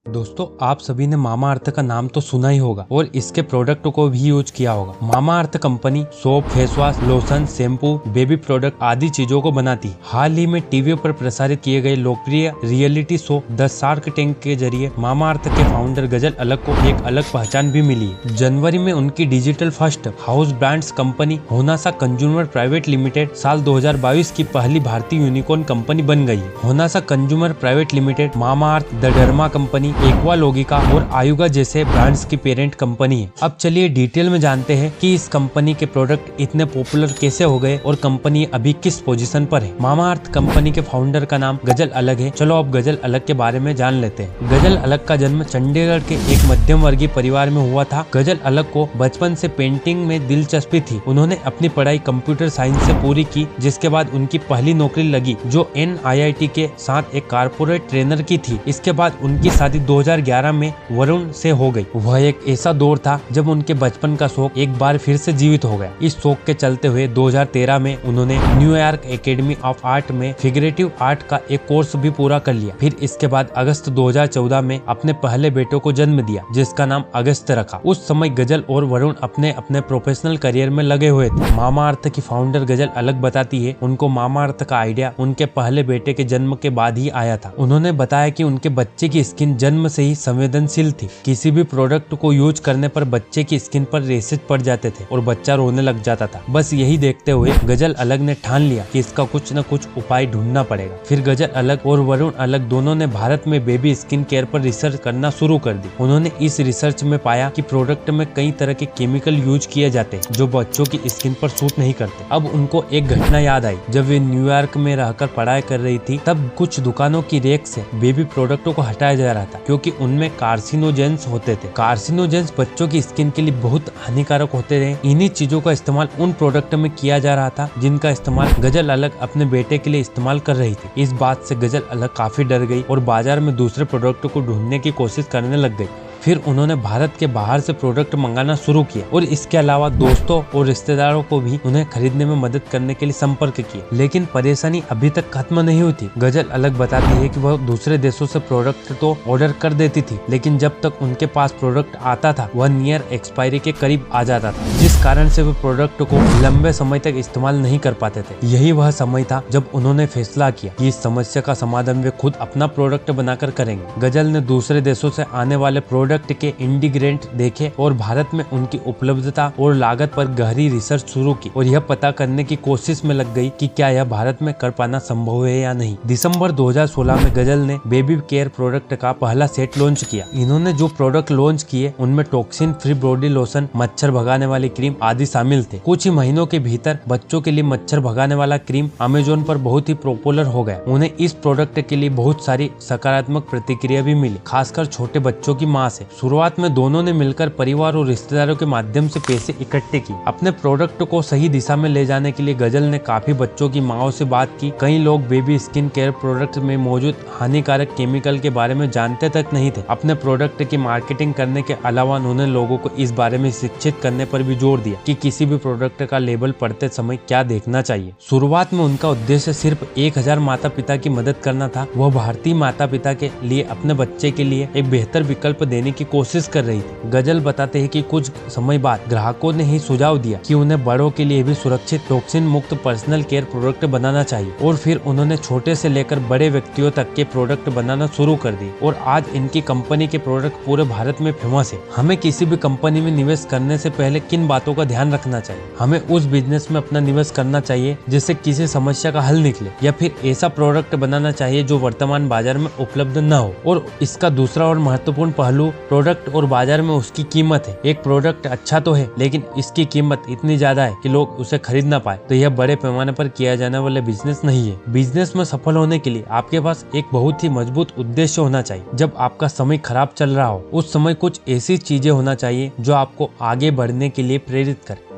दोस्तों आप सभी ने मामा अर्थ का नाम तो सुना ही होगा और इसके प्रोडक्ट को भी यूज किया होगा। Mamaearth company soap, face wash, lotion, shampoo, baby product आदि चीजों को बनाती है। हाल ही में टीवी पर प्रसारित किए गए लोकप्रिय reality show the shark tank के जरिए मामा अर्थ के फाउंडर गजल अलग को एक अलग पहचान भी मिली है। जनवरी में उनकी digital first house brands company Honasa consumer private limited साल 2022 की पहली भारतीय यूनिकॉर्न कंपनी बन गई है। Honasa consumer private limited mama earth, the derma company, Aqualogica और आयुगा जैसे ब्रांड्स की पेरेंट कंपनी है। अब चलिए डिटेल में जानते हैं कि इस कंपनी के प्रोडक्ट इतने पॉपुलर कैसे हो गए और कंपनी अभी किस पोजीशन पर है। मामा अर्थ कंपनी के फाउंडर का नाम गजल अलग है। चलो अब गजल अलग के बारे में जान लेते हैं। गजल अलग का जन्म चंडीगढ़ के एक मध्यम वर्गीय परिवार में हुआ था। गजल अलग को बचपन से पेंटिंग में दिलचस्पी थी। उन्होंने अपनी पढ़ाई कंप्यूटर साइंस से पूरी की, जिसके बाद उनकी पहली नौकरी लगी जो NIIT के साथ एक कारपोरेट ट्रेनर की थी। इसके बाद उनकी शादी 2011 में वरुण से हो गई। वह एक ऐसा दौर था जब उनके बचपन का शौक एक बार फिर से जीवित हो गया। इस शौक के चलते हुए 2013 में उन्होंने न्यूयॉर्क एकेडमी ऑफ आर्ट में फिगरेटिव आर्ट का एक कोर्स भी पूरा कर लिया। फिर इसके बाद अगस्त 2014 में अपने पहले बेटे को जन्म दिया, जिसका नाम अगस्त रखा। उस समय गजल और वरुण अपने अपने प्रोफेशनल करियर में लगे हुए थे। मामा अर्थ की फाउंडर गजल अलग बताती है, उनको मामा अर्थ का आइडिया उनके पहले बेटे के जन्म के बाद ही आया था। उन्होंने बताया कि उनके बच्चे की स्किन जन्म से ही संवेदनशील थी। किसी भी प्रोडक्ट को यूज करने पर बच्चे की स्किन पर रेशेज पड़ जाते थे और बच्चा रोने लग जाता था। बस यही देखते हुए गजल अलग ने ठान लिया कि इसका कुछ न कुछ उपाय ढूंढना पड़ेगा। फिर गजल अलग और वरुण अलग दोनों ने भारत में बेबी स्किन केयर पर रिसर्च करना शुरू कर दी। उन्होंने इस रिसर्च में पाया कि प्रोडक्ट में कई तरह के केमिकल यूज किए जाते हैं जो बच्चों की स्किन पर सूट नहीं करते। अब उनको एक घटना याद आई। जब वे न्यूयॉर्क में रहकर पढ़ाई कर रही थी, तब कुछ दुकानों की रेक से बेबी प्रोडक्टों को हटाया जा रहा था क्योंकि उनमें कार्सिनोजेंस होते थे। कार्सिनोजेंस बच्चों की स्किन के लिए बहुत हानिकारक होते थे। इन्हीं चीजों का इस्तेमाल उन प्रोडक्ट में किया जा रहा था जिनका इस्तेमाल गजल अलग अपने बेटे के लिए इस्तेमाल कर रही थी। इस बात से गजल अलग काफी डर गई और बाजार में दूसरे प्रोडक्ट को ढूंढने की कोशिश करने लग गई। फिर उन्होंने भारत के बाहर से प्रोडक्ट मंगाना शुरू किया और इसके अलावा दोस्तों और रिश्तेदारों को भी उन्हें खरीदने में मदद करने के लिए संपर्क किया। लेकिन परेशानी अभी तक खत्म नहीं हुई थी। गजल अलग बताती है कि वह दूसरे देशों से प्रोडक्ट तो ऑर्डर कर देती थी, लेकिन जब तक उनके पास प्रोडक्ट आता था वह नियर एक्सपायरी के करीब आ जाता था, जिस कारण से वे प्रोडक्ट को लंबे समय तक इस्तेमाल नहीं कर पाते थे। यही वह समय था जब उन्होंने फैसला किया कि इस समस्या का समाधान वे खुद अपना प्रोडक्ट बनाकर करेंगे। गजल ने दूसरे देशों से आने वाले प्रोडक्ट के इंग्रेडिएंट देखे और भारत में उनकी उपलब्धता और लागत पर गहरी रिसर्च शुरू की और यह पता करने की कोशिश में लग गई कि क्या यह भारत में कर पाना संभव है या नहीं। दिसंबर 2016 में गजल ने बेबी केयर प्रोडक्ट का पहला सेट लॉन्च किया। इन्होंने जो प्रोडक्ट लॉन्च किए उनमें टॉक्सिन फ्री बॉडी लोशन, मच्छर भगाने वाली क्रीम आदि शामिल थे। कुछ ही महीनों के भीतर बच्चों के लिए मच्छर भगाने वाला क्रीम अमेजोन पर बहुत ही पॉपुलर हो गया। उन्हें इस प्रोडक्ट के लिए बहुत सारी सकारात्मक प्रतिक्रिया भी मिली, खासकर छोटे बच्चों की माँ से। शुरुआत में दोनों ने मिलकर परिवार और रिश्तेदारों के माध्यम से पैसे इकट्ठे किए। अपने प्रोडक्ट को सही दिशा में ले जाने के लिए गजल ने काफी बच्चों की माँओं से बात की। कई लोग बेबी स्किन केयर प्रोडक्ट में मौजूद हानिकारक केमिकल के बारे में जानते तक नहीं थे। अपने प्रोडक्ट की मार्केटिंग करने के अलावा उन्होंने लोगों को इस बारे में शिक्षित करने पर भी जोर दिया कि किसी भी प्रोडक्ट का लेबल पढ़ते समय क्या देखना चाहिए। शुरुआत में उनका उद्देश्य सिर्फ 1000 माता पिता की मदद करना था। वह भारतीय माता पिता के लिए अपने बच्चे के लिए एक बेहतर विकल्प देने की कोशिश कर रही थी। गजल बताते हैं कि कुछ समय बाद ग्राहकों ने ही सुझाव दिया कि उन्हें बड़ों के लिए भी सुरक्षित टॉक्सिन मुक्त पर्सनल केयर प्रोडक्ट बनाना चाहिए और फिर उन्होंने छोटे से लेकर बड़े व्यक्तियों तक के प्रोडक्ट बनाना शुरू कर दिए और आज इनकी कंपनी के प्रोडक्ट पूरे भारत में फेमस है। हमें किसी भी कंपनी में निवेश करने से पहले किन बातों का ध्यान रखना चाहिए? हमें उस बिजनेस में अपना निवेश करना चाहिए जिससे किसी समस्या का हल निकले, या फिर ऐसा प्रोडक्ट बनाना चाहिए जो वर्तमान बाजार में उपलब्ध न हो। और इसका दूसरा और महत्वपूर्ण पहलू प्रोडक्ट और बाजार में उसकी कीमत है। एक प्रोडक्ट अच्छा तो है लेकिन इसकी कीमत इतनी ज्यादा है कि लोग उसे खरीद ना पाए, तो यह बड़े पैमाने पर किया जाने वाला बिजनेस नहीं है। बिजनेस में सफल होने के लिए आपके पास एक बहुत ही मजबूत उद्देश्य होना चाहिए। जब आपका समय खराब चल रहा हो उस समय कुछ ऐसी चीजें होना चाहिए जो आपको आगे बढ़ने के लिए प्रेरित करे।